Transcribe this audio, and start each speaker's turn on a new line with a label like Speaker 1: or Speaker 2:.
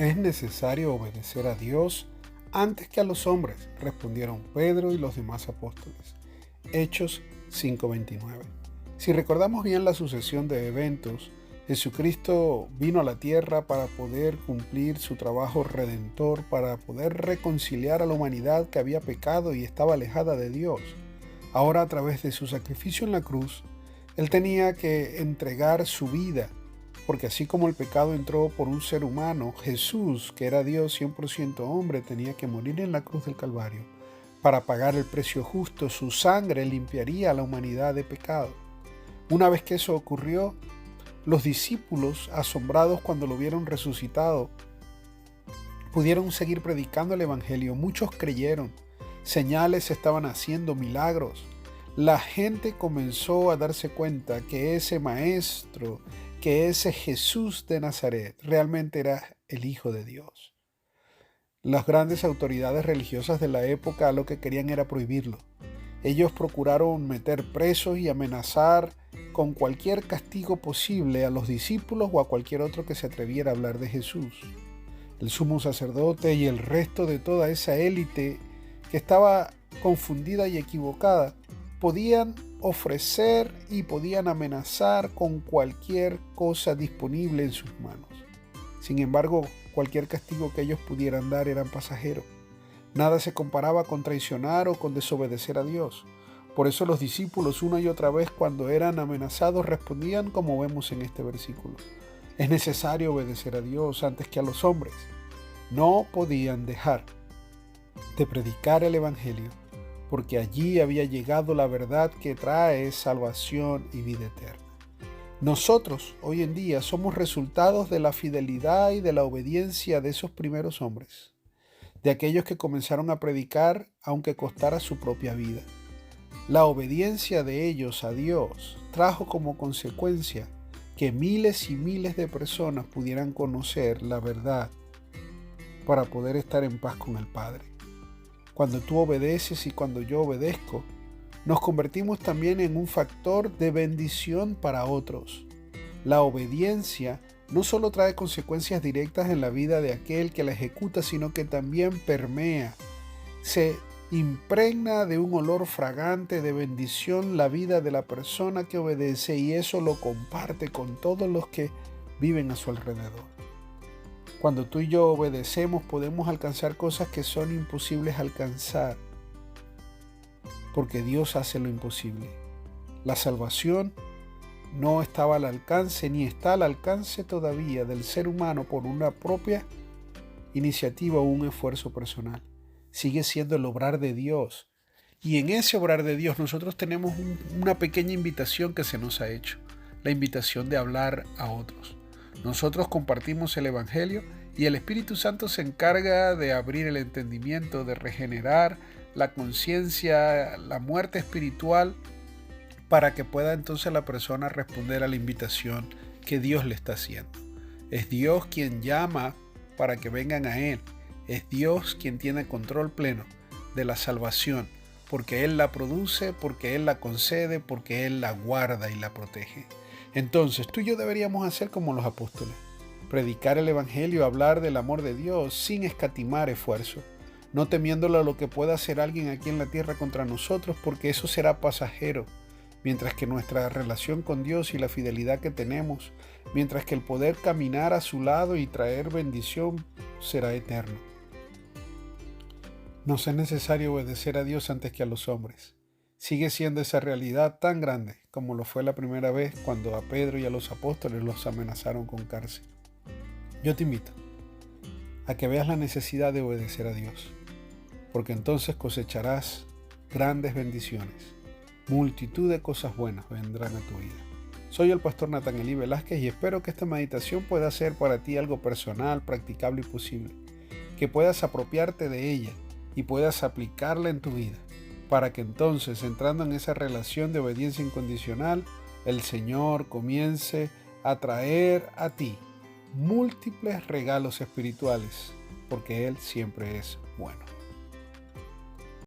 Speaker 1: Es necesario obedecer a Dios antes que a los hombres, respondieron Pedro y los demás apóstoles. Hechos 5:29. Si recordamos bien la sucesión de eventos, Jesucristo vino a la tierra para poder cumplir su trabajo redentor, para poder reconciliar a la humanidad que había pecado y estaba alejada de Dios. Ahora, a través de su sacrificio en la cruz, Él tenía que entregar su vida, porque así como el pecado entró por un ser humano, Jesús, que era Dios 100% hombre, tenía que morir en la cruz del Calvario para pagar el precio justo. Su sangre limpiaría a la humanidad de pecado. Una vez que eso ocurrió, los discípulos, asombrados cuando lo vieron resucitado, pudieron seguir predicando el Evangelio. Muchos creyeron, señales estaban haciendo, milagros. La gente comenzó a darse cuenta que ese maestro, que ese Jesús de Nazaret realmente era el Hijo de Dios. Las grandes autoridades religiosas de la época lo que querían era prohibirlo. Ellos procuraron meter presos y amenazar con cualquier castigo posible a los discípulos o a cualquier otro que se atreviera a hablar de Jesús. El sumo sacerdote y el resto de toda esa élite que estaba confundida y equivocada podían ofrecer y podían amenazar con cualquier cosa disponible en sus manos. Sin embargo, cualquier castigo que ellos pudieran dar eran pasajeros. Nada se comparaba con traicionar o con desobedecer a Dios. Por eso los discípulos una y otra vez cuando eran amenazados respondían como vemos en este versículo. Es necesario obedecer a Dios antes que a los hombres. No podían dejar de predicar el Evangelio, porque allí había llegado la verdad que trae salvación y vida eterna. Nosotros, hoy en día, somos resultados de la fidelidad y de la obediencia de esos primeros hombres, de aquellos que comenzaron a predicar aunque costara su propia vida. La obediencia de ellos a Dios trajo como consecuencia que miles y miles de personas pudieran conocer la verdad para poder estar en paz con el Padre. Cuando tú obedeces y cuando yo obedezco, nos convertimos también en un factor de bendición para otros. La obediencia no solo trae consecuencias directas en la vida de aquel que la ejecuta, sino que también permea, se impregna de un olor fragante de bendición la vida de la persona que obedece y eso lo comparte con todos los que viven a su alrededor. Cuando tú y yo obedecemos podemos alcanzar cosas que son imposibles alcanzar, porque Dios hace lo imposible. La salvación no estaba al alcance ni está al alcance todavía del ser humano por una propia iniciativa o un esfuerzo personal. Sigue siendo el obrar de Dios. Y en ese obrar de Dios nosotros tenemos una pequeña invitación que se nos ha hecho, la invitación de hablar a otros. Nosotros compartimos el Evangelio y el Espíritu Santo se encarga de abrir el entendimiento, de regenerar la conciencia, la muerte espiritual, para que pueda entonces la persona responder a la invitación que Dios le está haciendo. Es Dios quien llama para que vengan a Él. Es Dios quien tiene control pleno de la salvación, porque Él la produce, porque Él la concede, porque Él la guarda y la protege. Entonces, tú y yo deberíamos hacer como los apóstoles, predicar el Evangelio, hablar del amor de Dios sin escatimar esfuerzo, no temiéndole a lo que pueda hacer alguien aquí en la tierra contra nosotros, porque eso será pasajero, mientras que nuestra relación con Dios y la fidelidad que tenemos, mientras que el poder caminar a su lado y traer bendición será eterno. Nos es necesario obedecer a Dios antes que a los hombres. Sigue siendo esa realidad tan grande como lo fue la primera vez cuando a Pedro y a los apóstoles los amenazaron con cárcel. Yo te invito a que veas la necesidad de obedecer a Dios, porque entonces cosecharás grandes bendiciones. Multitud de cosas buenas vendrán a tu vida. Soy el pastor Natanael Velázquez y espero que esta meditación pueda ser para ti algo personal, practicable y posible, que puedas apropiarte de ella y puedas aplicarla en tu vida, para que entonces, entrando en esa relación de obediencia incondicional, el Señor comience a traer a ti múltiples regalos espirituales, porque Él siempre es bueno.